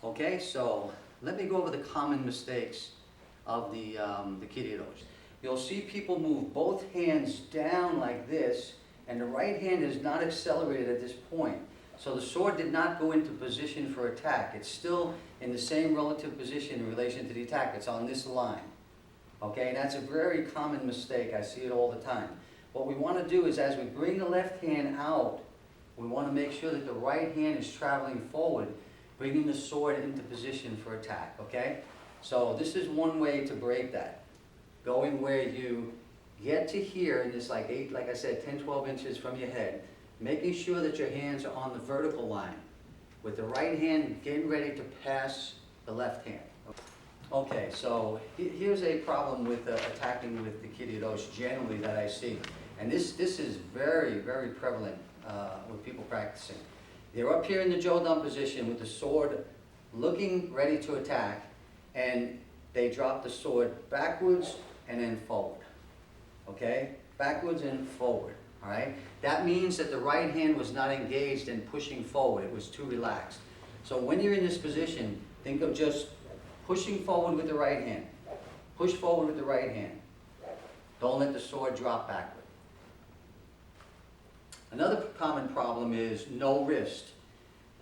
Okay, so let me go over the common mistakes of the kirioroshi. You'll see people move both hands down like this, and the right hand is not accelerated at this point. So the sword did not go into position for attack. It's still in the same relative position in relation to the attack. It's on this line. Okay, and that's a very common mistake. I see it all the time. What we want to do is, as we bring the left hand out, we want to make sure that the right hand is traveling forward, bringing the sword into position for attack, okay? So this is one way to break that. Going where you get to here, and it's like I said, 10, 12 inches from your head, making sure that your hands are on the vertical line, with the right hand getting ready to pass the left hand. Okay, so here's a problem with attacking with the kirioroshi generally that I see. And this is very, very prevalent with people practicing. They're up here in the jodan position with the sword looking ready to attack, and they drop the sword backwards and then forward. Okay? Backwards and forward. All right? That means that the right hand was not engaged in pushing forward. It was too relaxed. So when you're in this position, think of just pushing forward with the right hand. Push forward with the right hand. Don't let the sword drop backward. Another common problem is no wrist.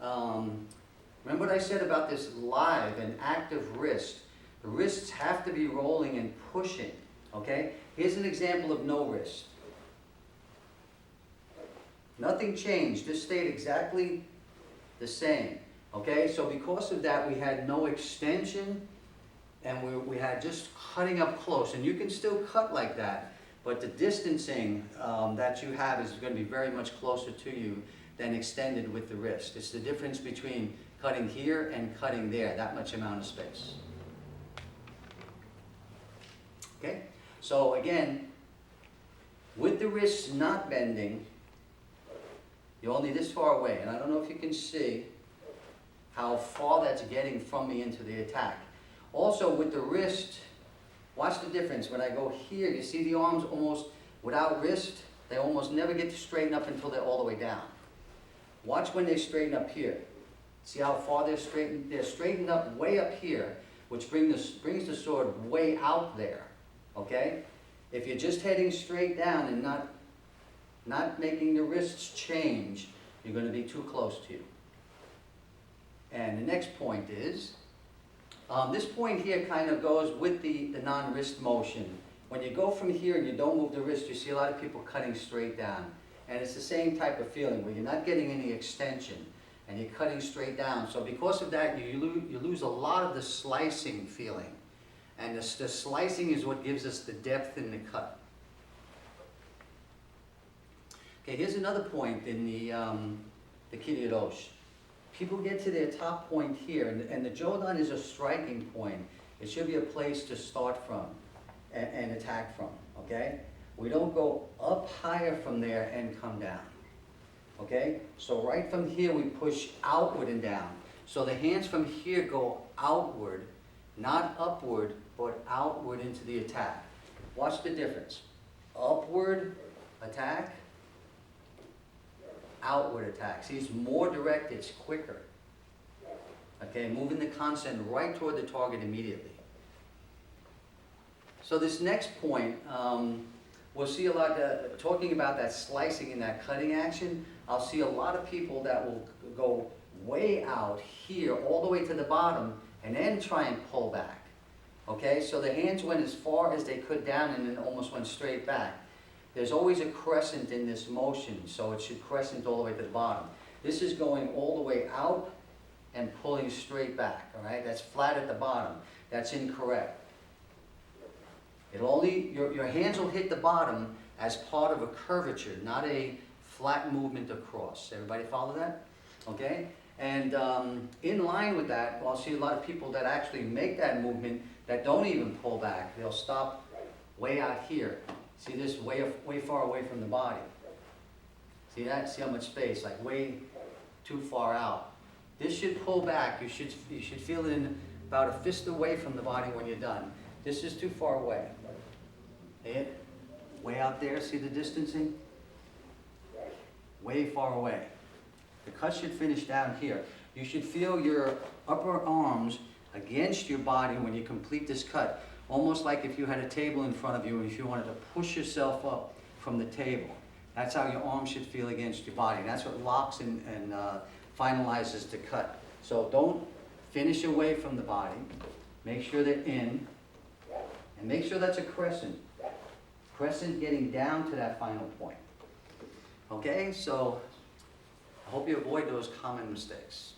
Remember what I said about this live and active wrist? The wrists have to be rolling and pushing, okay? Here's an example of no wrist. Nothing changed. This stayed exactly the same, okay? So because of that, we had no extension, and we had just cutting up close. And you can still cut like that, but the distancing that you have is going to be very much closer to you than extended with the wrist. It's the difference between cutting here and cutting there, that much amount of space. Okay? So again, with the wrists not bending, you're only this far away. And I don't know if you can see how far that's getting from me into the attack. Also with the wrist, watch the difference. When I go here, you see the arms almost without wrist, they almost never get to straighten up until they're all the way down. Watch when they straighten up here. See how far they're straightened? They're straightened up way up here, which brings the sword way out there. Okay? If you're just heading straight down and not making the wrists change, you're going to be too close to you. And the next point is, this point here kind of goes with the non-wrist motion. When you go from here and you don't move the wrist, you see a lot of people cutting straight down. And it's the same type of feeling where you're not getting any extension and you're cutting straight down. So because of that, you lose a lot of the slicing feeling. And the slicing is what gives us the depth in the cut. Okay, here's another point in the kirioroshi. People get to their top point here, and the jodan is a striking point. It should be a place to start from and attack from, okay? We don't go up higher from there and come down, okay? So right from here, we push outward and down. So the hands from here go outward, not upward, but outward into the attack. Watch the difference. Upward attack, outward attack. See, it's more direct, it's quicker. Okay, moving the constant right toward the target immediately. So this next point, we'll see a lot, talking about that slicing and that cutting action, I'll see a lot of people that will go way out here, all the way to the bottom, and then try and pull back. Okay, so the hands went as far as they could down and then almost went straight back. There's always a crescent in this motion, so it should crescent all the way to the bottom. This is going all the way out and pulling straight back, all right? That's flat at the bottom. That's incorrect. Your hands will hit the bottom as part of a curvature, not a flat movement across. Everybody follow that? Okay? And in line with that, I'll see a lot of people that actually make that movement that don't even pull back. They'll stop way out here. See this way far away from the body. See that? See how much space? Like way too far out. This should pull back. You should feel it in about a fist away from the body when you're done. This is too far away. It way out there. See the distancing? Way far away. The cut should finish down here. You should feel your upper arms against your body when you complete this cut, almost like if you had a table in front of you and if you wanted to push yourself up from the table. That's how your arms should feel against your body. That's what locks and finalizes the cut. So don't finish away from the body. Make sure they're in, and make sure that's a crescent. Crescent getting down to that final point. Okay, so I hope you avoid those common mistakes.